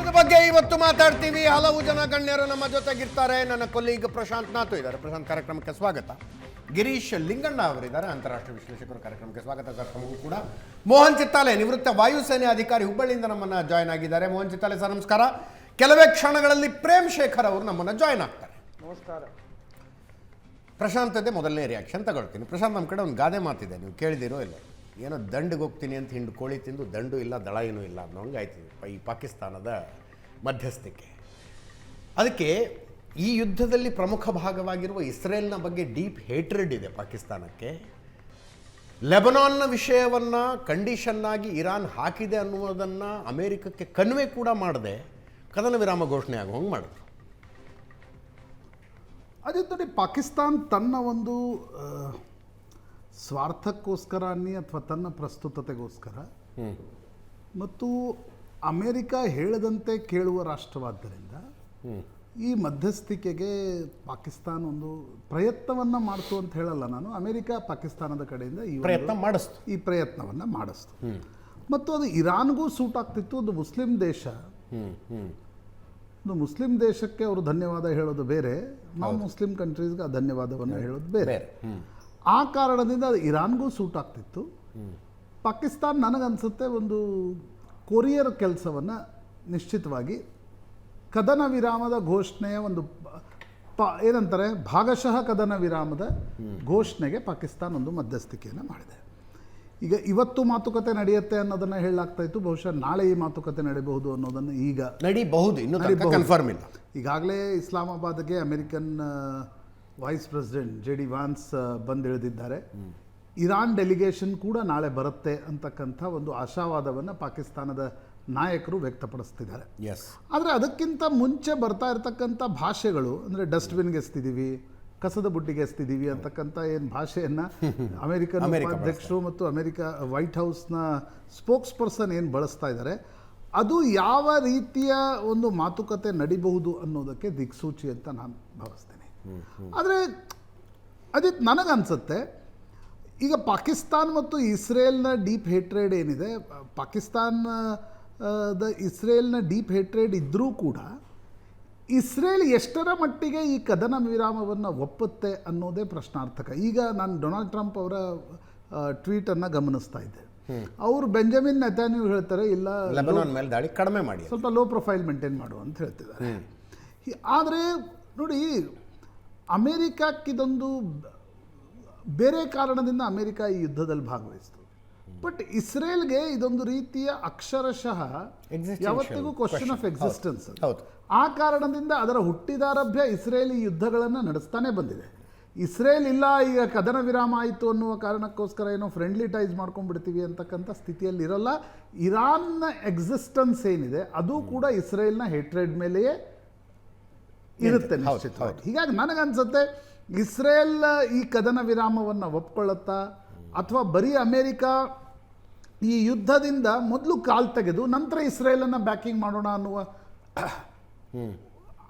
ಇದ್ರ ಬಗ್ಗೆ ಇವತ್ತು ಮಾತಾಡ್ತೀವಿ. ಹಲವು ಜನ ಗಣ್ಯರು ನಮ್ಮ ಜೊತೆಗಿರ್ತಾರೆ. ನನ್ನ ಕೊಲೀಗ್ ಪ್ರಶಾಂತ್ ನಾಥು ಇದ್ದಾರೆ. ಪ್ರಶಾಂತ್, ಕಾರ್ಯಕ್ರಮಕ್ಕೆ ಸ್ವಾಗತ. ಗಿರೀಶ್ ಲಿಂಗಣ್ಣ ಅವರಿದ್ದಾರೆ, ಅಂತಾರಾಷ್ಟ್ರೀಯ ವಿಶ್ಲೇಷಕರು. ಕಾರ್ಯಕ್ರಮಕ್ಕೆ ಸ್ವಾಗತ ಸರ್. ತಮಗೂ ಕೂಡ ಮೋಹನ್ ಚಿತ್ತಾಲೆ, ನಿವೃತ್ತ ವಾಯುಸೇನೆ ಅಧಿಕಾರಿ, ಹುಬ್ಬಳ್ಳಿಯಿಂದ ನಮ್ಮನ್ನು ಜಾಯ್ನ್ ಆಗಿದ್ದಾರೆ. ಮೋಹನ್ ಚಿತ್ತಾಲೆ ಸರ್, ನಮಸ್ಕಾರ. ಕೆಲವೇ ಕ್ಷಣಗಳಲ್ಲಿ ಪ್ರೇಮ್ ಶೇಖರ್ ಅವರು ನಮ್ಮನ್ನು ಜಾಯ್ನ್ ಆಗ್ತಾರೆ. ನಮಸ್ಕಾರ. ಪ್ರಶಾಂತದ್ದೇ ಮೊದಲನೇ ರಿಯಾಕ್ಷನ್ ತಗೊಳ್ತೀನಿ. ಪ್ರಶಾಂತ್, ನಮ್ಮ ಕಡೆ ಒಂದು ಗಾದೆ ಮಾತಿದೆ, ನೀವು ಕೇಳಿದಿರೋ ಇಲ್ಲ, ಏನೋ ದಂಡಿಗೆ ಹೋಗ್ತೀನಿ ಅಂತ ಹಿಂಡು ಕೋಳಿ ತಿಂದು ದಂಡು ಇಲ್ಲ ದಳ ಏನೂ ಇಲ್ಲ ಅನ್ನೋಂಗೆ ಆಯ್ತು ಈ ಪಾಕಿಸ್ತಾನದ ಮಧ್ಯಸ್ಥಿಕೆ. ಅದಕ್ಕೆ ಈ ಯುದ್ಧದಲ್ಲಿ ಪ್ರಮುಖ ಭಾಗವಾಗಿರುವ ಇಸ್ರೇಲ್ನ ಬಗ್ಗೆ ಡೀಪ್ ಹೇಟ್ರೆಡ್ ಇದೆ ಪಾಕಿಸ್ತಾನಕ್ಕೆ. ಲೆಬನಾನ್ನ ವಿಷಯವನ್ನು ಕಂಡೀಷನ್ನಾಗಿ ಇರಾನ್ ಹಾಕಿದೆ ಅನ್ನುವುದನ್ನು ಅಮೇರಿಕಕ್ಕೆ ಕನ್ವೆ ಕೂಡ ಮಾಡದೆ ಕದನ ವಿರಾಮ ಘೋಷಣೆ ಆಗುವಂಗೆ ಮಾಡಿದ್ರು. ಅದೇ ನೋಡಿ, ಪಾಕಿಸ್ತಾನ್ ತನ್ನ ಒಂದು ಸ್ವಾರ್ಥಕ್ಕೋಸ್ಕರ ಅನ್ನಿ ಅಥವಾ ತನ್ನ ಪ್ರಸ್ತುತತೆಗೋಸ್ಕರ ಮತ್ತು ಅಮೇರಿಕ ಹೇಳದಂತೆ ಕೇಳುವ ರಾಷ್ಟ್ರವಾದ್ದರಿಂದ ಈ ಮಧ್ಯಸ್ಥಿಕೆಗೆ ಪಾಕಿಸ್ತಾನ ಒಂದು ಪ್ರಯತ್ನವನ್ನು ಮಾಡ್ತು ಅಂತ ಹೇಳಲ್ಲ ನಾನು. ಅಮೇರಿಕ ಪಾಕಿಸ್ತಾನದ ಕಡೆಯಿಂದ ಈ ಪ್ರಯತ್ನವನ್ನು ಮಾಡಿಸ್ತು ಮತ್ತು ಅದು ಇರಾನ್ಗೂ ಸೂಟ್ ಆಗ್ತಿತ್ತು. ಒಂದು ಮುಸ್ಲಿಂ ದೇಶ, ಒಂದು ಮುಸ್ಲಿಂ ದೇಶಕ್ಕೆ ಅವರು ಧನ್ಯವಾದ ಹೇಳೋದು ಬೇರೆ, ನಾವು ಮುಸ್ಲಿಂ ಕಂಟ್ರೀಸ್ಗೆ ಆ ಧನ್ಯವಾದವನ್ನು ಹೇಳೋದು ಬೇರೆ. ಆ ಕಾರಣದಿಂದ ಅದು ಇರಾನ್ಗೂ ಸೂಟ್ ಆಗ್ತಿತ್ತು. ಪಾಕಿಸ್ತಾನ ನನಗನ್ಸುತ್ತೆ ಒಂದು ಕೊರಿಯರ್ ಕೆಲಸವನ್ನು ನಿಶ್ಚಿತವಾಗಿ ಕದನ ವಿರಾಮದ ಘೋಷಣೆಯ ಒಂದು ಏನಂತಾರೆ ಭಾಗಶಃ ಕದನ ವಿರಾಮದ ಘೋಷಣೆಗೆ ಪಾಕಿಸ್ತಾನ ಒಂದು ಮಧ್ಯಸ್ಥಿಕೆಯನ್ನು ಮಾಡಿದೆ. ಈಗ ಇವತ್ತು ಮಾತುಕತೆ ನಡೆಯುತ್ತೆ ಅನ್ನೋದನ್ನು ಹೇಳಲಾಗ್ತಾ ಇತ್ತು. ಬಹುಶಃ ನಾಳೆ ಈ ಮಾತುಕತೆ ನಡೀಬಹುದು ಅನ್ನೋದನ್ನು ಈಗ ನಡೀಬಹುದು, ಕನ್ಫರ್ಮ್ ಇಲ್ಲ. ಈಗಾಗಲೇ ಇಸ್ಲಾಮಾಬಾದ್ಗೆ American vice president JD Vance ಬಂದಿಳಿದಿದ್ದಾರೆ. ಇರಾನ್ ಡೆಲಿಗೇಷನ್ ಕೂಡ ನಾಳೆ ಬರುತ್ತೆ ಅಂತಕ್ಕಂಥ ಒಂದು ಆಶಾವಾದವನ್ನು ಪಾಕಿಸ್ತಾನದ ನಾಯಕರು ವ್ಯಕ್ತಪಡಿಸ್ತಿದ್ದಾರೆ. ಆದರೆ ಅದಕ್ಕಿಂತ ಮುಂಚೆ ಬರ್ತಾ ಇರತಕ್ಕಂಥ ಭಾಷೆಗಳು, ಅಂದರೆ ಡಸ್ಟ್ಬಿನ್ಗೆ ಎಸ್ತಿದ್ದೀವಿ, ಕಸದ ಬುಟ್ಟಿಗೆ ಎಸ್ತಿದ್ದೀವಿ ಅಂತಕ್ಕಂಥ ಏನು ಭಾಷೆಯನ್ನು ಅಮೆರಿಕನ್ ಅಧ್ಯಕ್ಷರು ಮತ್ತು ವೈಟ್ ಹೌಸ್ನ ಸ್ಪೋಕ್ಸ್ ಪರ್ಸನ್ ಏನು ಬಳಸ್ತಾ ಇದ್ದಾರೆ, ಅದು ಯಾವ ರೀತಿಯ ಒಂದು ಮಾತುಕತೆ ನಡಿಬಹುದು ಅನ್ನೋದಕ್ಕೆ ದಿಕ್ಸೂಚಿ ಅಂತ ನಾನು ಭಾವಿಸ್ತೇನೆ. ಆದರೆ ಅದೇ ನನಗನ್ಸುತ್ತೆ, ಈಗ ಪಾಕಿಸ್ತಾನ್ ಮತ್ತು ಇಸ್ರೇಲ್ನ ಡೀಪ್ ಹೇಟ್ರೇಡ್ ಏನಿದೆ, ಇಸ್ರೇಲ್ನ ಡೀಪ್ ಹೇಟ್ರೇಡ್ ಇದ್ದರೂ ಕೂಡ ಇಸ್ರೇಲ್ ಎಷ್ಟರ ಮಟ್ಟಿಗೆ ಈ ಕದನ ವಿರಾಮವನ್ನು ಒಪ್ಪುತ್ತೆ ಅನ್ನೋದೇ ಪ್ರಶ್ನಾರ್ಥಕ. ಈಗ ನಾನು ಡೊನಾಲ್ಡ್ ಟ್ರಂಪ್ ಅವರ ಟ್ವೀಟನ್ನು ಗಮನಿಸ್ತಾ ಇದ್ದೆ. ಅವರು ಬೆಂಜಮಿನ್ ನೆತಾನ್ಯಾಹು ಹೇಳ್ತಾರೆ, ಇಲ್ಲ ಲೆಬನಾನ್ ಮೇಲೆ ದಾಳಿ ಕಡಿಮೆ ಮಾಡಿ, ಸ್ವಲ್ಪ ಲೋ ಪ್ರೊಫೈಲ್ ಮೇಂಟೈನ್ ಮಾಡು ಅಂತ ಹೇಳ್ತಿದ್ದಾರೆ. ಆದರೆ ನೋಡಿ, ಅಮೇರಿಕಕ್ಕಿದೊಂದು ಬೇರೆ ಕಾರಣದಿಂದ ಅಮೇರಿಕ ಈ ಯುದ್ಧದಲ್ಲಿ ಭಾಗವಹಿಸ್ತು. ಬಟ್ ಇಸ್ರೇಲ್ಗೆ ಇದೊಂದು ರೀತಿಯ ಅಕ್ಷರಶಃ ಯಾವತ್ತಿಗೂ ಕ್ವಶನ್ ಆಫ್ ಎಕ್ಸಿಸ್ಟೆನ್ಸ್. ಆ ಕಾರಣದಿಂದ ಅದರ ಹುಟ್ಟಿದಾರಭ್ಯ ಇಸ್ರೇಲ್ ಈ ಯುದ್ಧಗಳನ್ನು ನಡೆಸ್ತಾನೆ ಬಂದಿದೆ. ಇಸ್ರೇಲ್ ಇಲ್ಲ ಈಗ ಕದನ ವಿರಾಮ ಆಯಿತು ಅನ್ನುವ ಕಾರಣಕ್ಕೋಸ್ಕರ ಏನೋ ಫ್ರೆಂಡ್ಲಿ ಟೈಸ್ ಮಾಡ್ಕೊಂಡ್ಬಿಡ್ತೀವಿ ಅಂತಕ್ಕಂಥ ಸ್ಥಿತಿಯಲ್ಲಿ ಇರಲ್ಲ. ಇರಾನ್ನ ಎಕ್ಸಿಸ್ಟೆನ್ಸ್ ಏನಿದೆ ಅದು ಕೂಡ ಇಸ್ರೇಲ್ನ ಹೇಟ್ರೇಡ್ ಮೇಲೆಯೇ ಇರುತ್ತೆ ನಿಶ್ಚಿತವಾಗಿ. ಹೀಗಾಗಿ ನನಗನ್ಸುತ್ತೆ ಇಸ್ರೇಲ್ ಈ ಕದನ ವಿರಾಮವನ್ನು ಒಪ್ಕೊಳ್ಳುತ್ತಾ ಅಥವಾ ಬರೀ ಅಮೇರಿಕ ಈ ಯುದ್ಧದಿಂದ ಮೊದಲು ಕಾಲು ತೆಗೆದು ನಂತರ ಇಸ್ರೇಲನ್ನು ಬ್ಯಾಕಿಂಗ್ ಮಾಡೋಣ ಅನ್ನುವ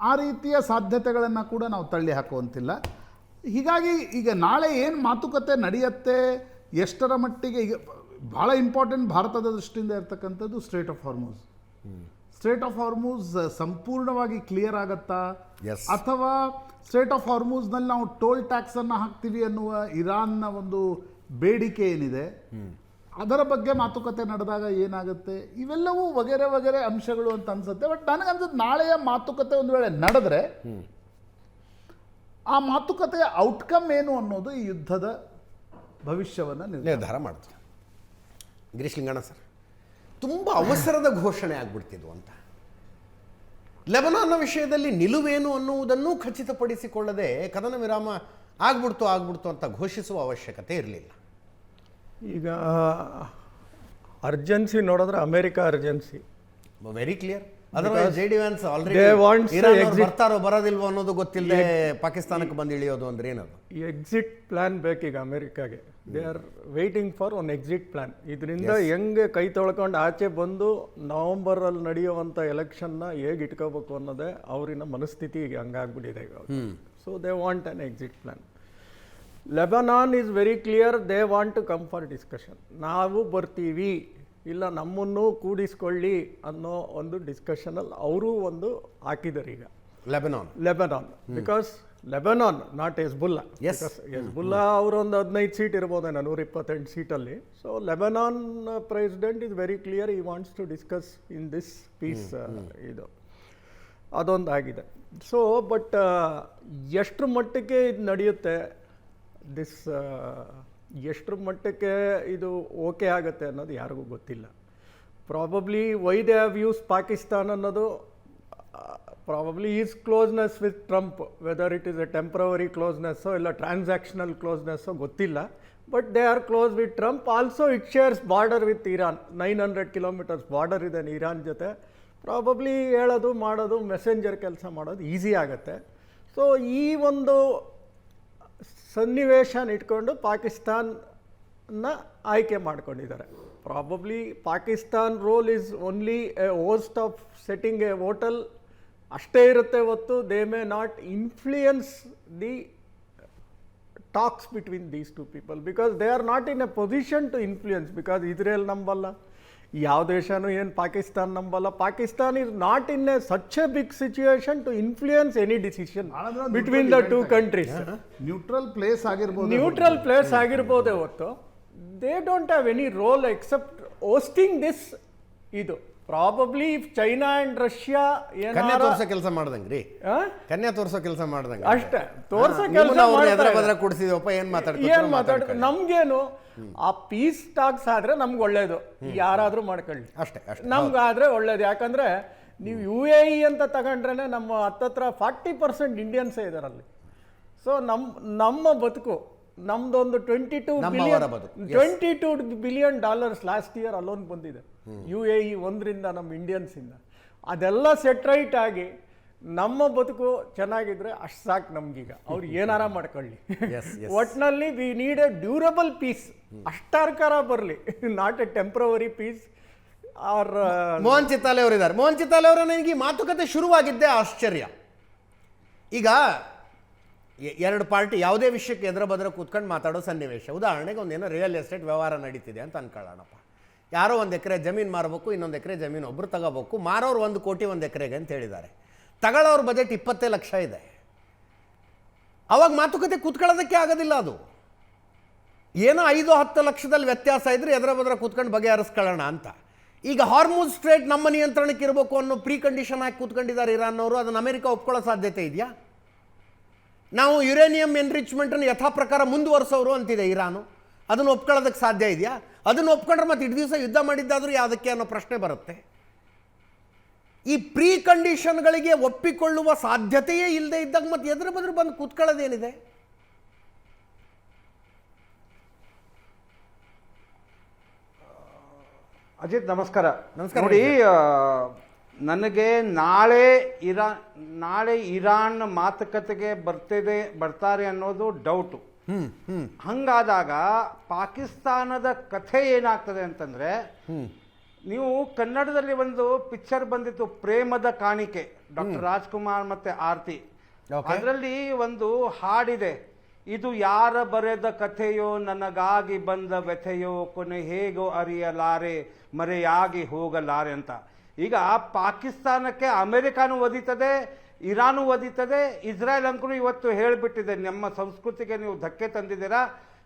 ಆ ರೀತಿಯ ಸಾಧ್ಯತೆಗಳನ್ನು ಕೂಡ ನಾವು ತಳ್ಳಿ ಹಾಕುವಂತಿಲ್ಲ. ಹೀಗಾಗಿ ಈಗ ನಾಳೆ ಏನು ಮಾತುಕತೆ ನಡೆಯುತ್ತೆ, ಎಷ್ಟರ ಮಟ್ಟಿಗೆ, ಈಗ ಭಾಳ ಇಂಪಾರ್ಟೆಂಟ್ ಭಾರತದ ದೃಷ್ಟಿಯಿಂದ ಇರ್ತಕ್ಕಂಥದ್ದು ಸ್ಟ್ರೇಟ್ ಆಫ್ ಹಾರ್ಮೂಸ್ ಸಂಪೂರ್ಣವಾಗಿ ಕ್ಲಿಯರ್ ಆಗತ್ತಾ, ಅಥವಾ ಸ್ಟ್ರೇಟ್ ಆಫ್ ಹಾರ್ಮೂಸ್ನಲ್ಲಿ ನಾವು ಟೋಲ್ ಟ್ಯಾಕ್ಸನ್ನು ಹಾಕ್ತೀವಿ ಅನ್ನುವ ಇರಾನ್ನ ಒಂದು ಬೇಡಿಕೆ ಏನಿದೆ, ಅದರ ಬಗ್ಗೆ ಮಾತುಕತೆ ನಡೆದಾಗ ಏನಾಗುತ್ತೆ, ಇವೆಲ್ಲವೂ ವಗೇರೆ ಅಂಶಗಳು ಅಂತ ಅನ್ಸುತ್ತೆ. ಬಟ್ ನನಗನ್ಸುತ್ತೆ ನಾಳೆಯ ಮಾತುಕತೆ ಒಂದು ವೇಳೆ ನಡೆದ್ರೆ ಆ ಮಾತುಕತೆಯ ಔಟ್ಕಮ್ ಏನು ಅನ್ನೋದು ಈ ಯುದ್ಧದ ಭವಿಷ್ಯವನ್ನು ನಿರ್ಧಾರ ಮಾಡ್ತಾರೆ. ಗಿರೀಶ್ ಲಿಂಗಣ್ಣ ಸರ್, ತುಂಬ ಅವಸರದ ಘೋಷಣೆ ಆಗ್ಬಿಡ್ತಿದ್ವು ಅಂತ, ಲೆಬನಾನ್ನ ವಿಷಯದಲ್ಲಿ ನಿಲುವೇನು ಅನ್ನುವುದನ್ನು ಖಚಿತಪಡಿಸಿಕೊಳ್ಳದೆ ಕದನ ವಿರಾಮ ಆಗ್ಬಿಡ್ತು ಅಂತ ಘೋಷಿಸುವ ಅವಶ್ಯಕತೆ ಇರಲಿಲ್ಲ. ಈಗ ಅರ್ಜೆನ್ಸಿ ನೋಡಿದ್ರೆ America urgency very clear. Otherwise JD Vance already ಬರ್ತಾರೋ ಬರೋದಿಲ್ವೋ ಅನ್ನೋದು ಗೊತ್ತಿಲ್ಲದೆ ಪಾಕಿಸ್ತಾನಕ್ಕೆ ಬಂದು ಇಳಿಯೋದು ಅಂದ್ರೆ ಏನದು? ಎಕ್ಸಿಟ್ ಪ್ಲಾನ್ ಬೇಕೀಗ ಅಮೇರಿಕಾಗೆ. They are waiting for one exit plan. ಇದರಿಂದ ಹೆಂಗೆ ಕೈ ತೊಳ್ಕೊಂಡು ಆಚೆ ಬಂದು ನವಂಬರಲ್ಲಿ ನಡೆಯುವಂಥ ಎಲೆಕ್ಷನ್ನ ಹೇಗೆ ಇಟ್ಕೋಬೇಕು ಅನ್ನೋದೇ ಅವರಿನ ಮನಸ್ಥಿತಿ ಈಗ ಹಂಗಾಗ್ಬಿಟ್ಟಿದೆ ಈಗ. So they want on exit plan. Lebanon is very clear, they want to come for discussion. ನಾವು ಬರ್ತೀವಿ ಇಲ್ಲ ನಮ್ಮನ್ನು ಕೂಡಿಸ್ಕೊಳ್ಳಿ ಅನ್ನೋ ಒಂದು ಡಿಸ್ಕಷನಲ್ಲಿ ಅವರು ಒಂದು ಹಾಕಿದ್ದಾರೆ ಈಗ Lebanon because Lebanon not Hezbollah. Hezbollah ಅವರು ಒಂದು 15 ಸೀಟ್ ಇರ್ಬೋದೇನೋ 128 ಸೀಟಲ್ಲಿ. So Lebanon president is very clear, he wants to discuss in this peace. ಇದು ಅದೊಂದಾಗಿದೆ. ಸೊ ಬಟ್ ಎಷ್ಟರ ಮಟ್ಟಕ್ಕೆ ಇದು ನಡೆಯುತ್ತೆ, ಎಷ್ಟರ ಮಟ್ಟಕ್ಕೆ ಇದು ಓಕೆ ಆಗುತ್ತೆ ಅನ್ನೋದು ಯಾರಿಗೂ ಗೊತ್ತಿಲ್ಲ. Probably why they have use Pakistan ಅನ್ನೋದು probably is closeness with Trump, whether it is a temporary ಕ್ಲೋಸ್ನೆಸ್ಸೋ ಇಲ್ಲ ಟ್ರಾನ್ಸಾಕ್ಷನಲ್ ಕ್ಲೋಸ್ನೆಸ್ಸೋ ಗೊತ್ತಿಲ್ಲ. But they are close with Trump. Also it shares border with Iran. 900 kilometres border ಇದೆ ಇರಾನ್ ಜೊತೆ. Probably ಹೇಳೋದು ಮಾಡೋದು messenger ಕೆಲಸ ಮಾಡೋದು ಈಸಿ ಆಗುತ್ತೆ. ಸೊ ಈ ಒಂದು ಸನ್ನಿವೇಶನ ಇಟ್ಕೊಂಡು ಪಾಕಿಸ್ತಾನ ಆಯ್ಕೆ ಮಾಡ್ಕೊಂಡಿದ್ದಾರೆ. Probably Pakistan role is only a host of setting a hotel ಅಷ್ಟೇ ಇರುತ್ತೆ ಹೊತ್ತು they may not influence the talks between these two people because they are not in a position to influence. Because Israel ನಂಬಲ್ಲ, ಯಾವ ದೇಶನೂ ಏನು ಪಾಕಿಸ್ತಾನ್ ನಂಬಲ್ಲ. Pakistan is not in a such a big situation to influence any decision between the two countries. Neutral place ಆಗಿರ್ಬೋದೇ ಹೊತ್ತು they don't have any roll except hosting this. ಇದು probably if China and Russia ಕೆಲಸ ಮಾಡ್ದಂಗ್ರಿ, ಕನ್ಯಾ ತೋರ್ಸೋ ಕೆಲಸ ಮಾಡ್ದಂಗೆ ಅಷ್ಟೇ. ತೋರ್ಸೋ ಕೆಲಸ ಏನ್ ನಮ್ಗೇನು ಆ ಪೀಸ್ ಟಾಕ್ಸ್ ಆದ್ರೆ ನಮ್ಗೆ ಒಳ್ಳೇದು, ಯಾರಾದ್ರೂ ಮಾಡ್ಕೊಳ್ಳಿ ಅಷ್ಟೇ. ನಮ್ಗಾದ್ರೆ ಒಳ್ಳೇದು. ಯಾಕಂದ್ರೆ ನೀವು UAE ಅಂತ ತಗೊಂಡ್ರೆ ನಮ್ಮ ಹತ್ತತ್ರ 40% ಇಂಡಿಯನ್ಸೇ ಇದಾರಲ್ಲಿ. ಸೊ ನಮ್ಮ ಬದುಕು ನಮ್ದೊಂದು $22 ಬಿಲಿಯನ್ ಲಾಸ್ಟ್ ಇಯರ್ ಅಲೋನ್ ಬಂದಿದೆ UAE ಒಂದರಿಂದ ನಮ್ಮ ಇಂಡಿಯನ್ಸಿಂದ. ಅದೆಲ್ಲ ಸೆಟ್ರೈಟ್ ಆಗಿ ನಮ್ಮ ಬದುಕು ಚೆನ್ನಾಗಿದ್ರೆ ಅಷ್ಟು ಸಾಕು ನಮ್ಗೀಗ. ಅವ್ರು ಏನಾರ ಮಾಡ್ಕೊಳ್ಳಿ, ಒಟ್ನಲ್ಲಿ we need a durable peace. ಅಷ್ಟಾರ್ಕಾರ ಬರಲಿ, not a temporary peace. R Mohan Chittale ಅವರಿದ್ದಾರೆ. ಮೋಹನ್ ಚಿತ್ತಾಲೆ ಅವರ ನನಗೆ ಈ ಮಾತುಕತೆ ಶುರುವಾಗಿದ್ದೇ ಆಶ್ಚರ್ಯ. ಈಗ ಎರಡು ಪಾರ್ಟಿ ಯಾವುದೇ ವಿಷಯಕ್ಕೆ ಎದುರ ಬದ್ರ ಕೂತ್ಕೊಂಡು ಮಾತಾಡೋ ಸನ್ನಿವೇಶ. ಉದಾಹರಣೆಗೆ ಒಂದೇನೋ ರಿಯಲ್ ಎಸ್ಟೇಟ್ ವ್ಯವಹಾರ ನಡೀತಿದೆ ಅಂತ ಅನ್ಕೊಳ್ಳೋಣಪ್ಪ. ಯಾರೋ 1 ಎಕರೆ ಜಮೀನು ಮಾರಬೇಕು, ಇನ್ನೊಂದು ಎಕರೆ ಜಮೀನು ಒಬ್ಬರು ತಗೋಬೇಕು. ಮಾರೋರು 1 ಕೋಟಿ 1 ಎಕರೆಗೆ ಅಂತ ಹೇಳಿದ್ದಾರೆ. ತಗೊಳ್ಳೋರ ಬಜೆಟ್ 20 ಲಕ್ಷ ಇದೆ. ಅವಾಗ ಮಾತುಕತೆ ಕೂತ್ಕೊಳ್ಳೋದಕ್ಕೆ ಆಗೋದಿಲ್ಲ. ಅದು ಏನೋ 5-10 ಲಕ್ಷದಲ್ಲಿ ವ್ಯತ್ಯಾಸ ಇದ್ರೆ ಎದುರ ಬದ್ರ ಕೂತ್ಕೊಂಡು ಬಗೆಹರಿಸ್ಕೊಳ್ಳೋಣ ಅಂತ. ಈಗ ಹಾರ್ಮುಜ್ ಸ್ಟ್ರೇಟ್ ನಮ್ಮ ನಿಯಂತ್ರಣಕ್ಕೆ ಇರಬೇಕು ಅನ್ನೋ ಪ್ರೀ ಕಂಡೀಷನ್ ಹಾಕಿ ಕೂತ್ಕೊಂಡಿದ್ದಾರೆ ಇರಾನ್ನವರು. ಅದನ್ನು ಅಮೆರಿಕ ಒಪ್ಕೊಳ್ಳೋ ಸಾಧ್ಯತೆ ಇದೆಯಾ? ನಾವು ಯುರೇನಿಯಂ ಎನ್ರಿಚ್ಮೆಂಟನ್ನು ಯಥಾ ಪ್ರಕಾರ ಮುಂದುವರಿಸೋರು ಅಂತಿದೆ ಇರಾನು. ಅದನ್ನು ಒಪ್ಕೊಳ್ಳೋದಕ್ಕೆ ಸಾಧ್ಯ ಇದೆಯಾ? ಅದನ್ನು ಒಪ್ಕೊಂಡ್ರೆ ಮತ್ತೆ ಇಡೀ ದಿವಸ ಯುದ್ಧ ಮಾಡಿದ್ದಾದರೂ ಯಾವುದಕ್ಕೆ ಅನ್ನೋ ಪ್ರಶ್ನೆ ಬರುತ್ತೆ. ಈ ಪ್ರೀ ಕಂಡೀಷನ್ಗಳಿಗೆ ಒಪ್ಪಿಕೊಳ್ಳುವ ಸಾಧ್ಯತೆಯೇ ಇಲ್ಲದೆ ಇದ್ದಾಗ ಮತ್ತೆ ಎದುರು ಬದ್ರು ಬಂದು ಕೂತ್ಕೊಳ್ಳೋದೇನಿದೆ? ಅಜಿತ್ ನಮಸ್ಕಾರ. ನೋಡಿ, ನನಗೆ ನಾಳೆ ಇರಾನ್ ಮಾತುಕತೆಗೆ ಬರ್ತಾರೆ ಅನ್ನೋದು ಡೌಟು. ಹಂಗಾದಾಗ ಪಾಕಿಸ್ತಾನದ ಕಥೆ ಏನಾಗ್ತದೆ ಅಂತಂದ್ರೆ, ನೀವು ಕನ್ನಡದಲ್ಲಿ ಒಂದು ಪಿಕ್ಚರ್ ಬಂದಿತ್ತು, ಪ್ರೇಮದ ಕಾಣಿಕೆ, ಡಾಕ್ಟರ್ ರಾಜ್ಕುಮಾರ್ ಮತ್ತೆ ಆರ್ತಿ. ಅದರಲ್ಲಿ ಒಂದು ಹಾಡಿದೆ, ಇದು ಯಾರ ಬರೆದ ಕಥೆಯೋ, ನನಗಾಗಿ ಬಂದ ವ್ಯಥೆಯೋ, ಕೊನೆ ಹೇಗೋ ಅರಿಯಲಾರೆ, ಮರೆಯಾಗಿ ಹೋಗಲಾರೆ ಅಂತ. ಈಗ ಪಾಕಿಸ್ತಾನಕ್ಕೆ ಅಮೆರಿಕಾನು ಒದಿತದೆ, ಇರಾನು ಒದಿತದೆ, ಇಸ್ರಾಯೇಲ್ ಅಂಕೂ ಇವತ್ತು ಹೇಳಿಬಿಟ್ಟಿದೆ, ನಮ್ಮ ಸಂಸ್ಕೃತಿಗೆ ನೀವು ಧಕ್ಕೆ ತಂದಿದ್ದೀರಾ,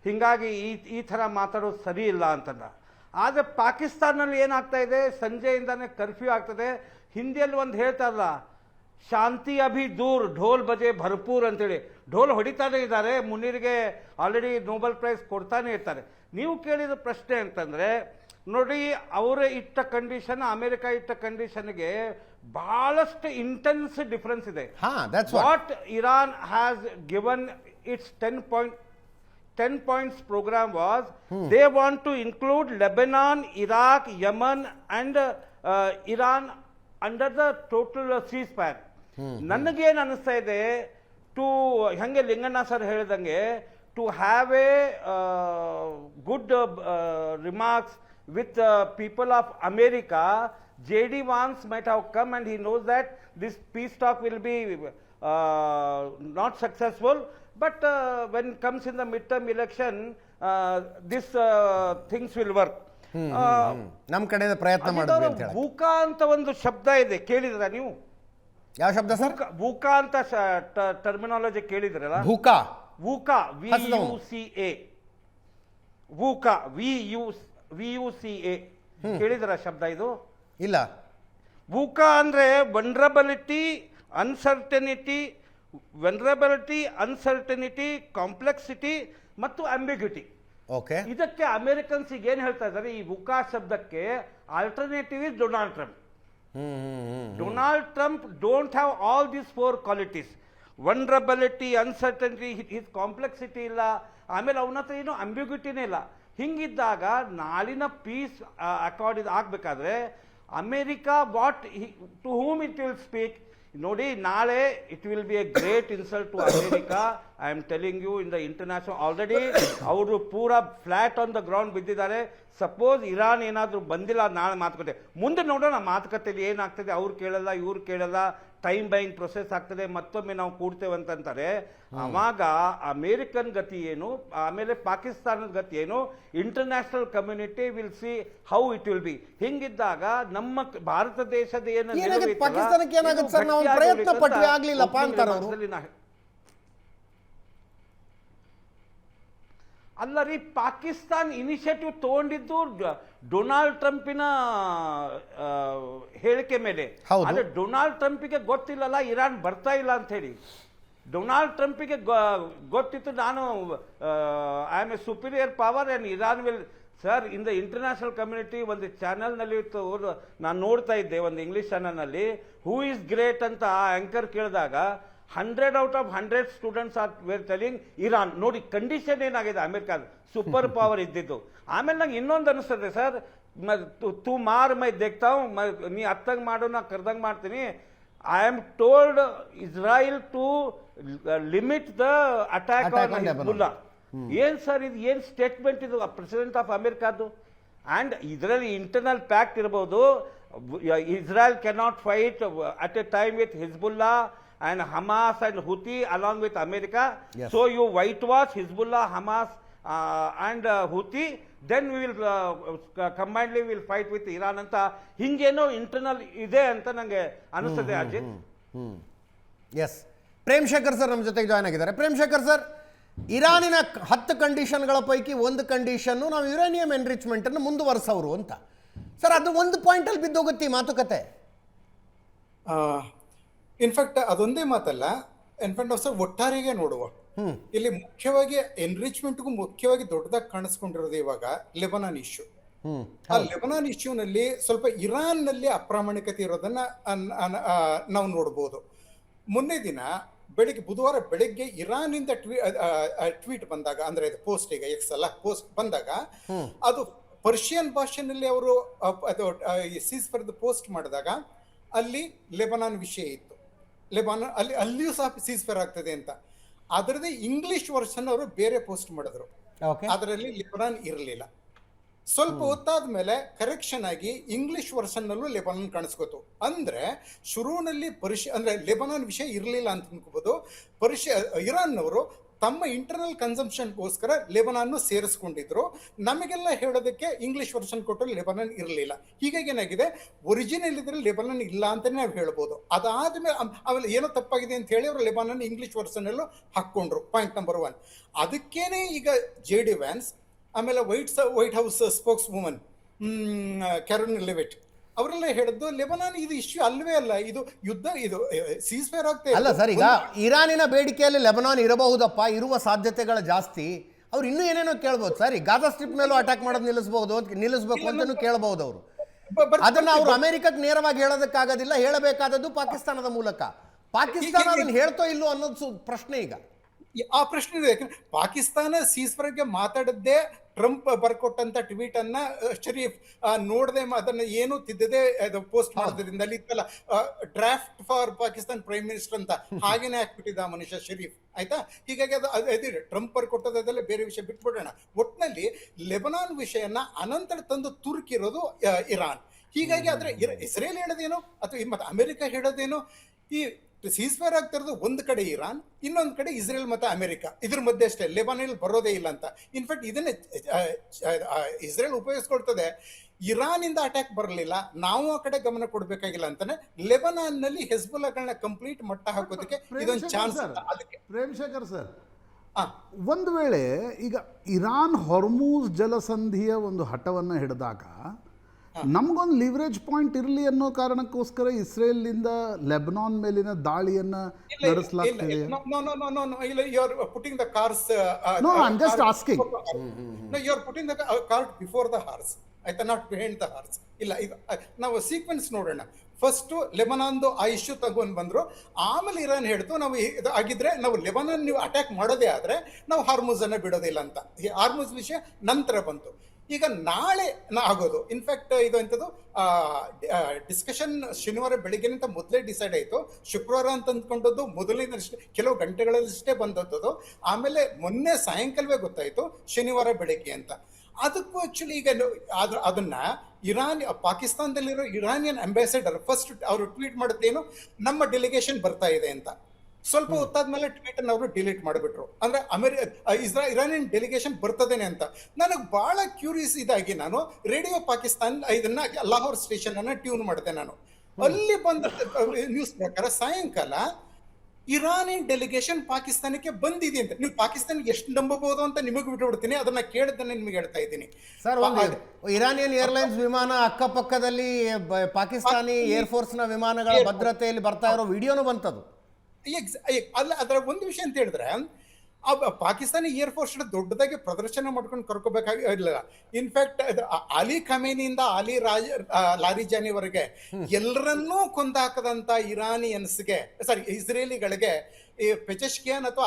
ಹೀಗಾಗಿ ಈ ಥರ ಮಾತಾಡೋದು ಸರಿ ಇಲ್ಲ ಅಂತಂದ. ಆದರೆ ಪಾಕಿಸ್ತಾನಲ್ಲಿ ಏನಾಗ್ತಾ ಇದೆ, ಸಂಜೆಯಿಂದಾನೆ ಕರ್ಫ್ಯೂ ಆಗ್ತದೆ. ಹಿಂದಿಯಲ್ಲಿ ಒಂದು ಹೇಳ್ತಾರಲ್ಲ, ಶಾಂತಿ ಅಭಿ ದೂರ್ ಢೋಲ್ ಬಜೆ ಭರ್ಪೂರ್ ಅಂತೇಳಿ ಢೋಲ್ ಹೊಡಿತಾನೆ ಇದ್ದಾರೆ. ಮುನೀರ್ಗೆ ಆಲ್ರೆಡಿ ನೋಬೆಲ್ ಪ್ರೈಸ್ ಕೊಡ್ತಾನೆ ಇರ್ತಾರೆ. ನೀವು ಕೇಳಿದ ಪ್ರಶ್ನೆ ಅಂತಂದರೆ, ನೋಡಿ, ಅವರೇ ಇಟ್ಟ ಕಂಡೀಷನ್, ಅಮೆರಿಕ ಇಟ್ಟ ಕಂಡೀಷನ್ಗೆ ಬಹಳಷ್ಟು ಇಂಟೆನ್ಸ್ ಡಿಫರೆನ್ಸ್ ಇದೆ. What Iran has given it's 10 points program was, they want to include Lebanon, Iraq, Yemen and Iran under the total ceasefire. ನನಗೇನು ಅನಿಸ್ತಾ ಇದೆ, ಹಂಗೆ ಲಿಂಗಣ್ಣ ಸರ್ ಹೇಳಿದಂಗೆ, to have a good remarks with people of America, J.D. Vance might have come and he knows that this peace talk will be not successful, but when it comes in the midterm election, these things will work. ನಮ್ಮ ಕಡೆಯಿಂದ ಪ್ರಯತ್ನ ಮಾಡಿದ್ವಿ ಅಂತ ಹೇಳಿ. ಬೂಕಾ ಅಂತ ಒಂದು ಶಬ್ದ ಇದೆ, ಕೇಳಿದ್ರ ನೀವು? ಯಾವ ಶಬ್ದ ಸರ್? ಬೂಕಾ ಅಂತ ಟರ್ಮಿನಾಲಜಿ ಕೇಳಿದ್ರಲ್ಲ? ಭೂಕಾ, ವೂಕಾ, VUCA, ವೂಕಾ, VUCA ಕೇಳಿದ್ರ ಶಬ್ದ ಇದು? ಇಲ್ಲ. ವೂಕಾ ಅಂದ್ರೆ ವನ್ರಬಲಿಟಿ, ಅನ್ಸರ್ಟನಿಟಿ, ಕಾಂಪ್ಲೆಕ್ಸಿಟಿ ಮತ್ತು ಅಂಬಿಗ್ಯುಟಿ. ಓಕೆ. ಇದಕ್ಕೆ ಅಮೆರಿಕನ್ಸ್ ಈಗ ಏನ್ ಹೇಳ್ತಾ ಇದ್ದಾರೆ, ಈ ವೂಕಾ ಶಬ್ದಕ್ಕೆ alternative is Donald Trump. Donald Trump don't have all these 4 qualities. Vulnerability, uncertainty, his complexity ಇಲ್ಲ, ಆಮೇಲೆ ಅವನ ಹತ್ರ ಏನು ಅಂಬಿಗ್ಯುಟಿನೇ ಇಲ್ಲ. ಹಿಂಗಿದ್ದಾಗ ನಾಳಿನ ಪೀಸ್ ಅಕಾರ್ಡ್ ಇದು ಆಗಬೇಕಾದ್ರೆ America to whom it will speak. ನೋಡಿ, ನಾಳೆ it will be a great insult to America. I am telling you, in the international already ಅವರು ಪೂರಾ ಫ್ಲಾಟ್ ಆನ್ ದ ಗ್ರೌಂಡ್ ಬಿದ್ದಿದ್ದಾರೆ. ಸಪೋಸ್ ಇರಾನ್ ಏನಾದರೂ ಬಂದಿಲ್ಲ ನಾಳೆ ಮಾತುಕತೆ, ಮುಂದೆ ನೋಡೋಣ ಮಾತುಕತೆಯಲ್ಲಿ ಏನಾಗ್ತದೆ. ಅವ್ರು ಕೇಳಲ್ಲ, ಇವ್ರು ಕೇಳಲ್ಲ, ಟೈಮ್ ಬೈಯಿಂಗ್ ಪ್ರೊಸೆಸ್ ಆಗ್ತದೆ, ಮತ್ತೊಮ್ಮೆ ನಾವು ಕೂಡ್ತೇವೆ ಅಂತಂತಾರೆ. ಅವಾಗ ಅಮೇರಿಕನ್ ಗತಿ ಏನು, ಆಮೇಲೆ ಪಾಕಿಸ್ತಾನದ ಗತಿ ಏನು, international community will see how it will B. ಹಿಂಗಿದ್ದಾಗ ನಮ್ಮ ಭಾರತ ದೇಶದ ಏನು ಪಾಕಿಸ್ತಾನಕ್ಕೆ ಏನಾಗುತ್ತೆ ಸರ್? ನಾವು ಪ್ರಯತ್ನ ಪಟ್ವಿ, ಆಗ್ಲಿಲ್ಲಪ್ಪ ಅಂತಾರೆ ಅವರು. ಅಲ್ಲ ರೀ, ಪಾಕಿಸ್ತಾನ್ ಇನಿಷಿಯೇಟಿವ್ ತಗೊಂಡಿದ್ದು ಡೊನಾಲ್ಡ್ ಟ್ರಂಪಿನ ಹೇಳಿಕೆ ಮೇಲೆ. ಆದ್ರೆ ಡೊನಾಲ್ಡ್ ಟ್ರಂಪಿಗೆ ಗೊತ್ತಿಲ್ಲಲ್ಲ ಇರಾನ್ ಬರ್ತಾ ಇಲ್ಲ ಅಂತ ಹೇಳಿ. ಡೊನಾಲ್ಡ್ ಟ್ರಂಪಿಗೆ ಗೊತ್ತಿತ್ತು, ನಾನು I am A superior power and Iran will. Sir, in the international community ಒಂದು ಚಾನಲ್ನಲ್ಲಿ ಇತ್ತು, ನಾನು ನೋಡ್ತಾ ಇದ್ದೆ, ಒಂದು ಇಂಗ್ಲಿಷ್ ಚಾನಲ್ನಲ್ಲಿ, ಹೂ ಇಸ್ ಗ್ರೇಟ್ ಅಂತ ಆ ಆಂಕರ್ ಕೇಳಿದಾಗ 100 out of 100 students are were telling Iran. ನೋಡಿ ಕಂಡೀಷನ್ ಏನಾಗಿದೆ ಅಮೆರಿಕಾದ, ಸೂಪರ್ ಪವರ್ ಇದ್ದಿದ್ದು. ಆಮೇಲೆ ನಂಗೆ ಇನ್ನೊಂದು ಅನಿಸ್ತದೆ ಸರ್, ತೂ ಮಾರ್ ಮೈ ದೇಖ್ತಾ ಹೂಂ, ನೀ ಅತ್ತಂಗೆ ಮಾಡು, ನಾ ಕರ್ದಂಗೆ ಮಾಡ್ತೀನಿ. I am told Israel to limit the attack on Hezbollah. ಏನ್ ಸರ್ ಇದು, ಏನ್ ಸ್ಟೇಟ್ಮೆಂಟ್ ಇದು ಪ್ರೆಸಿಡೆಂಟ್ ಆಫ್ ಅಮೆರಿಕಾದ್ದು? ಅಂಡ್ ಇದರಲ್ಲಿ ಇಂಟರ್ನಲ್ ಪ್ಯಾಕ್ಟ್ ಇರಬಹುದು, Israel cannot fight at a time with Hezbollah and Hamas and Houthi along with America. Yes. So you whitewash Hezbollah, Hamas and Houthi, then we will combinedly will fight with Iran ಅಂತ ಹಿಂಗೇನೋ internal ಇದೆ ಅಂತ ನಂಗೆ ಅನಿಸ್ತದೆ Ajit. S, Prem Shekhar sir ನಮ್ಮ ಜೊತೆಗೆ join ಆಗಿದ್ದಾರೆ. Prem Shekhar sir, ಇರಾನಿನ 10 ಕಂಡೀಷನ್ಗಳ ಪೈಕಿ ಒಂದು ಕಂಡೀಷನ್ನು ನಾವು ಯುರೇನಿಯಂ ಎನ್ರಿಚ್ಮೆಂಟನ್ನು ಮುಂದುವರಿಸೋರು ಅಂತ. ಸರ್, ಅದು ಒಂದು ಪಾಯಿಂಟಲ್ಲಿ ಬಿದ್ದೋಗುತ್ತೆ ಈ ಮಾತುಕತೆ. ಇನ್ಫ್ಯಾಕ್ಟ್ ಅದೊಂದೇ ಮಾತಲ್ಲ, ಇನ್ಫ್ಯಾಕ್ಟ್ ನಾವು ಸರ್ ಒಟ್ಟಾರೆಗೆ ನೋಡುವ, ಇಲ್ಲಿ ಮುಖ್ಯವಾಗಿ ಎನ್ರಿಚ್ಮೆಂಟ್ಗೂ ಮುಖ್ಯವಾಗಿ ದೊಡ್ಡದಾಗಿ ಕಾಣಿಸ್ಕೊಂಡಿರೋದು ಇವಾಗ ಲೆಬನಾನ್ ಇಶ್ಯೂ. ಆ ಲೆಬನಾನ್ ಇಶ್ಯೂನಲ್ಲಿ ಸ್ವಲ್ಪ ಇರಾನ್ ನಲ್ಲಿ ಅಪ್ರಾಮಾಣಿಕತೆ ಇರೋದನ್ನ ನಾವು ನೋಡ್ಬೋದು. ಮೊನ್ನೆ ದಿನ ಬುಧವಾರ ಬೆಳಿಗ್ಗೆ ಇರಾನ್ ಇಂದ ಟ್ವೀಟ್ ಬಂದಾಗ, ಅಂದ್ರೆ ಪೋಸ್ಟ್, ಈಗ ಎಕ್ಸ್ ಅಲ್ಲ ಪೋಸ್ಟ್ ಬಂದಾಗ, ಅದು ಪರ್ಷಿಯನ್ ಭಾಷೆನಲ್ಲಿ ಅವರು ಅದು ಸೀಸ್ಫೈರ್ ಪೋಸ್ಟ್ ಮಾಡಿದಾಗ ಅಲ್ಲಿ ಲೆಬನಾನ್ ವಿಷಯ ಇತ್ತು. ಲೆಬನಾನ್ ಅಲ್ಲಿಯೂ ಸಹ ಸೀಸ್ಫೈರ್ ಆಗ್ತದೆ ಅಂತ. ಅದರದೇ ಇಂಗ್ಲಿಷ್ ವರ್ಷನ್ ಅವರು ಬೇರೆ ಪೋಸ್ಟ್ ಮಾಡಿದ್ರು, ಅದರಲ್ಲಿ ಲೆಬನಾನ್ ಇರಲಿಲ್ಲ. ಸ್ವಲ್ಪ ಹೊತ್ತಾದ ಮೇಲೆ ಕರೆಕ್ಷನ್ ಆಗಿ ಇಂಗ್ಲಿಷ್ ವರ್ಷನ್ ನಲ್ಲೂ ಲೆಬನಾನ್ ಕಾಣಿಸ್ಕೋತು. ಅಂದ್ರೆ ಶುರುವಿನಲ್ಲಿ ಅಂದ್ರೆ ಲೆಬನಾನ್ ವಿಷಯ ಇರಲಿಲ್ಲ ಅಂತ ಅನ್ಕೋಬಹುದು. ಇರಾನ್ ಅವರು ತಮ್ಮ ಇಂಟರ್ನಲ್ ಕನ್ಸಂಪ್ಷನ್ಗೋಸ್ಕರ ಲೆಬನಾನ್ ಸೇರಿಸ್ಕೊಂಡಿದ್ರು. ನಮಗೆಲ್ಲ ಹೇಳೋದಕ್ಕೆ ಇಂಗ್ಲಿಷ್ ವರ್ಷನ್ ಕೊಟ್ಟರೆ ಲೆಬನಾನ್ ಇರಲಿಲ್ಲ. ಹೀಗಾಗಿ ಏನಾಗಿದೆ, ಒರಿಜಿನಲ್ ಇದ್ರೆ ಲೆಬನಾನ್ ಇಲ್ಲ ಅಂತಾನೆ ನಾವು ಹೇಳ್ಬೋದು. ಅದಾದ್ಮೇಲೆ ಆಮೇಲೆ ಏನೋ ತಪ್ಪಾಗಿದೆ ಅಂತ ಹೇಳಿ ಅವರು ಲೆಬನಾನ್ ಇಂಗ್ಲಿಷ್ ವರ್ಷನ್ ಅಲ್ಲೂ ಹಾಕೊಂಡ್ರು. Point number 1. ಅದಕ್ಕೇನೆ ಈಗ JD ವ್ಯಾನ್ಸ್, ಆಮೇಲೆ White House spokeswoman Caroline Leavitt ಅವರೆಲ್ಲ ಹೇಳಿದ್ದು ಲೆಬನಾನ್ ಇದು ಇಶ್ಯೂ ಅಲ್ವೇ ಅಲ್ಲ, ಇದು ಯುದ್ಧ, ಇದು ಸೀಸ್ಫೈರ್ ಆಗ್ತಾ ಅಲ್ಲ ಸರ್. ಈಗ ಇರಾನಿನ ಬೇಡಿಕೆಯಲ್ಲಿ ಲೆಬನಾನ್ ಇರಬಹುದಪ್ಪ, ಇರುವ ಸಾಧ್ಯತೆಗಳ ಜಾಸ್ತಿ. ಅವ್ರು ಇನ್ನೂ ಏನೇನೋ ಕೇಳ್ಬೋದು ಸರ್. ಈ ಗಾಜಾ ಸ್ಟ್ರಿಪ್ ಮೇಲೂ ಅಟ್ಯಾಕ್ ಮಾಡೋದು ನಿಲ್ಲಿಸಬೇಕು ಅಂತಲೂ ಕೇಳಬಹುದು ಅವರು. ಅದನ್ನ ಅವರು ಅಮೆರಿಕಕ್ಕೆ ನೇರವಾಗಿ ಹೇಳೋದಕ್ಕಾಗೋದಿಲ್ಲ, ಹೇಳಬೇಕಾದದ್ದು ಪಾಕಿಸ್ತಾನದ ಮೂಲಕ. ಪಾಕಿಸ್ತಾನ ಅದನ್ನು ಹೇಳ್ತೋ ಇಲ್ಲೋ ಅನ್ನೋದು ಪ್ರಶ್ನೆ. ಈಗ ಆ ಪ್ರಶ್ನೆ ಇದೆ, ಯಾಕಂದ್ರೆ ಪಾಕಿಸ್ತಾನ ಸೀಸ್ಫೈರ್ಗೆ ಮಾತಾಡದ್ದೇ ಟ್ರಂಪ್ ಬರ್ಕೊಟ್ಟಂತ ಟ್ವೀಟ್ ಅನ್ನ ಶರೀಫ್ ನೋಡದೆ ಅದನ್ನ ಏನು ತಿದ್ದದೆ ಪೋಸ್ಟ್ ಮಾಡೋದ್ರಿಂದ ಅಲ್ಲಿ ಇತ್ತಲ್ಲ draft for Pakistan prime minister ಅಂತ, ಹಾಗೇನೆ ಹಾಕ್ಬಿಟ್ಟಿದ್ದ ಮನುಷ್ಯ ಶರೀಫ್. ಆಯ್ತಾ? ಹೀಗಾಗಿ ಅದು ಟ್ರಂಪ್ ಬರ್ಕೊಟ್ಟದೆಲ್ಲ ಬೇರೆ ವಿಷಯ ಬಿಟ್ಬಿಡೋಣ. ಒಟ್ಟಿನಲ್ಲಿ ಲೆಬನಾನ್ ವಿಷಯನ ಅನಂತರ ತಂದು ತುರ್ಕಿರೋದು ಇರಾನ್. ಹೀಗಾಗಿ ಆದ್ರೆ ಇಸ್ರೇಲ್ ಹೇಳೋದೇನು ಅಥವಾ ಮತ್ತೆ ಅಮೆರಿಕ ಹೇಳೋದೇನು, ಈ ಸೀಸ್ ಫೈರ್ ಆಗ್ತಿರೋದು ಒಂದು ಕಡೆ ಇರಾನ್, ಇನ್ನೊಂದು ಕಡೆ ಇಸ್ರೇಲ್ ಮತ್ತು ಅಮೆರಿಕ, ಇದ್ರ ಮಧ್ಯೆ ಅಷ್ಟೇ. ಲೆಬನಾನ್ ಬರೋದೇ ಇಲ್ಲ ಅಂತ. ಇನ್ಫ್ಯಾಕ್ಟ್ ಇದನ್ನೇ ಇಸ್ರೇಲ್ ಉಪಯೋಗಿಸ್ಕೊಳ್ತದೆ. ಇರಾನಿಂದ ಅಟ್ಯಾಕ್ ಬರಲಿಲ್ಲ, ನಾವು ಆ ಕಡೆ ಗಮನ ಕೊಡಬೇಕಾಗಿಲ್ಲ ಅಂತಾನೆ ಲೆಬನಾನ್ನಲ್ಲಿ ಹೆಜ್ಬುಲ್ಲಾಗಳನ್ನ ಕಂಪ್ಲೀಟ್ ಮಟ್ಟ ಹಾಕೋದಕ್ಕೆ ಇದೊಂದು ಚಾನ್ಸ್. ಅದಕ್ಕೆ ಪ್ರೇಮ್ಶೇಖರ್ ಸರ್, ಆ, ಒಂದು ವೇಳೆ ಈಗ ಇರಾನ್ ಹೊರ್ಮೂಸ್ ಜಲಸಂಧಿಯ ಒಂದು ಹಠವನ್ನು ಹಿಡಿದಾಗ ನಮಗೊಂದು ಲಿವರೇಜ್ ಪಾಯಿಂಟ್ ಇರಲಿ ಅನ್ನೋ ಕಾರಣಕ್ಕೋಸ್ಕರ ಇಸ್ರೇಲ್ನಿಂದ ಲೆಬನಾನ್ ಮೇಲಿನ ದಾಳಿಯನ್ನು ನಡೆಸಲಾಗ್ತಿದೆ. You are putting the cars. No, I'm just asking. No, you are putting the cart before the horse. ಆಯ್ತಾ, ನಾಟ್ ಬಿಹೈಂಡ್ ದ ಹಾರ್ಸ್. ಇಲ್ಲ, ಈಗ ನಾವು ಸೀಕ್ವೆನ್ಸ್ ನೋಡೋಣ. ಫಸ್ಟು ಲೆಬನಾನ್ದು ಆ ಇಶ್ಯೂ ತಗೊಂಡು ಬಂದರು, ಆಮೇಲೆ ಇರಾನ್ ಹೇಳ್ತು ನಾವು ಇದು ಆಗಿದ್ರೆ ನಾವು ಲೆಬನಾನ್ ನೀವು ಅಟ್ಯಾಕ್ ಮಾಡೋದೇ ಆದರೆ ನಾವು ಹಾರ್ಮುಜನ್ನು ಬಿಡೋದಿಲ್ಲ ಅಂತ. ಈ ಹಾರ್ಮುಜ್ ವಿಷಯ ನಂತರ ಬಂತು. ಈಗ ನಾಳೆ ಆಗೋದು ಇನ್ಫ್ಯಾಕ್ಟ್ ಇದು ಎಂಥದ್ದು ಡಿಸ್ಕಷನ್ ಶನಿವಾರ ಬೆಳಿಗ್ಗೆನಿಂದ ಮೊದಲೇ ಡಿಸೈಡ್ ಆಯಿತು. ಶುಕ್ರವಾರ ಅಂತ ಅಂದ್ಕೊಂಡದ್ದು ಮೊದಲನೇದಷ್ಟೇ ಕೆಲವು ಗಂಟೆಗಳಷ್ಟೇ ಬಂದದ್ದು. ಆಮೇಲೆ ಮೊನ್ನೆ ಸಾಯಂಕಾಲವೇ ಗೊತ್ತಾಯಿತು ಶನಿವಾರ ಬೆಳಿಗ್ಗೆ ಅಂತ. ಅದಕ್ಕೂ ಆ್ಯಕ್ಚುಲಿ ಈಗ ಅದನ್ನ ಪಾಕಿಸ್ತಾನದಲ್ಲಿರೋ ಇರಾನಿಯನ್ ಅಂಬಾಸಿಡರ್ ಫಸ್ಟ್ ಅವರು ಟ್ವೀಟ್ ಮಾಡುತ್ತೇನು, ನಮ್ಮ ಡೆಲಿಗೇಷನ್ ಬರ್ತಾ ಇದೆ ಅಂತ. ಸ್ವಲ್ಪ ಹೊತ್ತಾದ್ಮೇಲೆ ಟ್ವೀಟ್ ಅನ್ನು ಅವರು ಡಿಲೀಟ್ ಮಾಡಿಬಿಟ್ರು. ಅಂದ್ರೆ ಇರಾನಿಯನ್ ಡೆಲಿಗೇಷನ್ ಬರ್ತದೇನೆ ಅಂತ. ನನಗೆ ಬಹಳ ಕ್ಯೂರಿಯಸ್ ಇದಾಗಿ ನಾನು ರೇಡಿಯೋ ಪಾಕಿಸ್ತಾನ್ ಇದನ್ನ ಲಾಹೋರ್ ಸ್ಟೇಷನ್ ಅನ್ನ ಟ್ಯೂನ್ ಮಾಡಿದೆ. ನಾನು ಅಲ್ಲಿ ಬಂದ ನ್ಯೂಸ್ ಪ್ರಕಾರ ಸಾಯಂಕಾಲ ಇರಾನಿಯನ್ ಡೆಲಿಗೇಷನ್ ಪಾಕಿಸ್ತಾನಕ್ಕೆ ಬಂದಿದೆ ಅಂತ. ನೀವು ಪಾಕಿಸ್ತಾನಕ್ಕೆ ಎಷ್ಟು ನಂಬಬಹುದು ಅಂತ ನಿಮಗೆ ಬಿಟ್ಟುಬಿಡ್ತೀನಿ, ಅದನ್ನ ಕೇಳಿದ್ದನ್ನ ನಿಮಗೆ ಹೇಳ್ತಾ ಇದ್ದೀನಿ ಸರ್. ಒಂದು ಇರಾನಿಯನ್ ಏರ್ಲೈನ್ಸ್ ವಿಮಾನ ಅಕ್ಕಪಕ್ಕದಲ್ಲಿ ಪಾಕಿಸ್ತಾನಿ ಏರ್ಫೋರ್ಸ್ನ ವಿಮಾನಗಳ ಭದ್ರತೆಯಲ್ಲಿ ಬರ್ತಾ ಇರೋ ವಿಡಿಯೋನು ಬಂತದ್ದು. ಅಲ್ಲ, ಅದರ ಒಂದು ವಿಷಯ ಅಂತ ಹೇಳಿದ್ರೆ ಪಾಕಿಸ್ತಾನಿ ಏರ್ಫೋರ್ಸ್ ದೊಡ್ಡದಾಗಿ ಪ್ರದರ್ಶನ ಮಾಡ್ಕೊಂಡು ಕರ್ಕೋಬೇಕಾಗಿಲ್ಲ. ಇನ್ಫ್ಯಾಕ್ಟ್ ಅಲಿ ಖಮೇನಿಯಿಂದ ಲಾರಿಜಾನಿವರೆಗೆ ಎಲ್ಲರನ್ನೂ ಕೊಂದಾಕದಂತ ಇರಾನಿಯನ್ಸ್ಗೆ ಇಸ್ರೇಲಿಗಳಿಗೆ ಈ ಪೆಚೆಶ್ಕಿಯಾನ್ ಅಥವಾ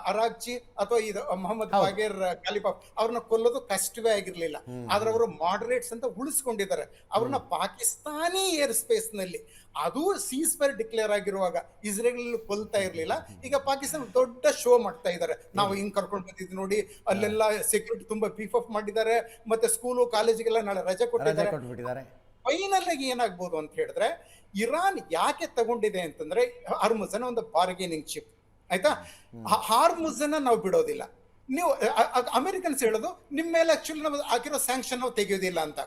ಅರಾಗ್ಚಿ ಅಥವಾ ಇದು ಮೊಹಮ್ಮದ್ ಬಾಗೇರ್ ಖಲೀಫಾ ಅವ್ರನ್ನ ಕೊಲ್ಲೋದು ಕಷ್ಟವೇ ಆಗಿರ್ಲಿಲ್ಲ. ಆದ್ರೆ ಅವರು ಮಾಡರೇಟ್ಸ್ ಅಂತ ಉಳಿಸ್ಕೊಂಡಿದ್ದಾರೆ. ಅವ್ರನ್ನ ಪಾಕಿಸ್ತಾನಿ ಏರ್ ಸ್ಪೇಸ್ ನಲ್ಲಿ, ಅದು ಸೀಸ್ ಫೈರ್ ಡಿಕ್ಲೇರ್ ಆಗಿರುವಾಗ ಇಸ್ರೇಲ್ ಕೊಲ್ತಾ ಇರ್ಲಿಲ್ಲ. ಈಗ ಪಾಕಿಸ್ತಾನ ದೊಡ್ಡ ಶೋ ಮಾಡ್ತಾ ಇದ್ದಾರೆ, ನಾವು ಹಿಂಗ್ ಕರ್ಕೊಂಡು ಬಂದಿದ್ವಿ ನೋಡಿ, ಅಲ್ಲೆಲ್ಲ ಸೆಕ್ಯೂರಿಟಿ ತುಂಬಾ ಬೀಫ್ ಅಪ್ ಮಾಡಿದ್ದಾರೆ, ಮತ್ತೆ ಸ್ಕೂಲು ಕಾಲೇಜಿಗೆಲ್ಲ ನಾಳೆ ರಜೆ ಕೊಟ್ಟಿದ್ದಾರೆ. ಫೈನಲ್ ಆಗಿ ಏನಾಗ್ಬೋದು ಅಂತ ಹೇಳಿದ್ರೆ, ಇರಾನ್ ಯಾಕೆ ತಗೊಂಡಿದೆ ಅಂತಂದ್ರೆ ಹಾರ್ಮುಜ್ ಒಂದು ಬಾರ್ಗೇನಿಂಗ್ ಚಿಪ್. ಆಯ್ತಾ, ಹಾರ್ಮುಜ್ ನಾವು ಬಿಡೋದಿಲ್ಲ. ನೀವು ಅಮೆರಿಕನ್ಸ್ ಹೇಳೋದು ನಿಮ್ಮ ಮೇಲೆ ಆಕ್ಚುಲಿ ನಾವು ಹಾಕಿರೋ ಸ್ಯಾಂಕ್ಷನ್ ನಾವು ತೆಗೆಯೋದಿಲ್ಲ ಅಂತ.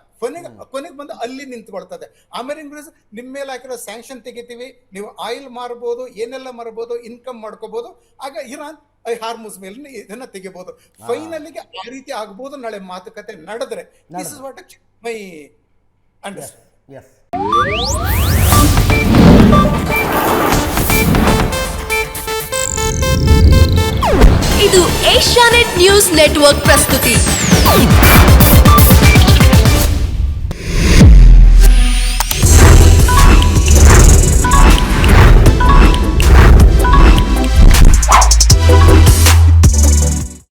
ಕೊನೆಗೆ ಬಂದು ಅಲ್ಲಿ ನಿಂತ್ಕೊಳ್ತದೆ. ಅಮೆರಿಕನ್ಸ್ ನಿಮ್ಮ ಮೇಲೆ ಹಾಕಿರೋ ಸ್ಯಾಂಕ್ಷನ್ ತೆಗಿತೀವಿ, ನೀವು ಆಯಿಲ್ ಮಾರ್ಬೋದು, ಏನೆಲ್ಲ ಮಾರ್ಬೋದು, ಇನ್ಕಮ್ ಮಾಡ್ಕೋಬಹುದು. ಆಗ ಇರಾನ್ ಹಾರ್ಮುಜ್ ಮೇಲೆ ಇದನ್ನ ತೆಗಿಬಹುದು. ಫೈನಲಿಗೆ ಆ ರೀತಿ ಆಗ್ಬೋದು ನಾಳೆ ಮಾತುಕತೆ ನಡೆದ್ರೆ. This is what my understand. ಇದು ಏಷ್ಯಾನೆಟ್ ನ್ಯೂಸ್ ನೆಟ್ವರ್ಕ್ ಪ್ರಸ್ತುತಿ.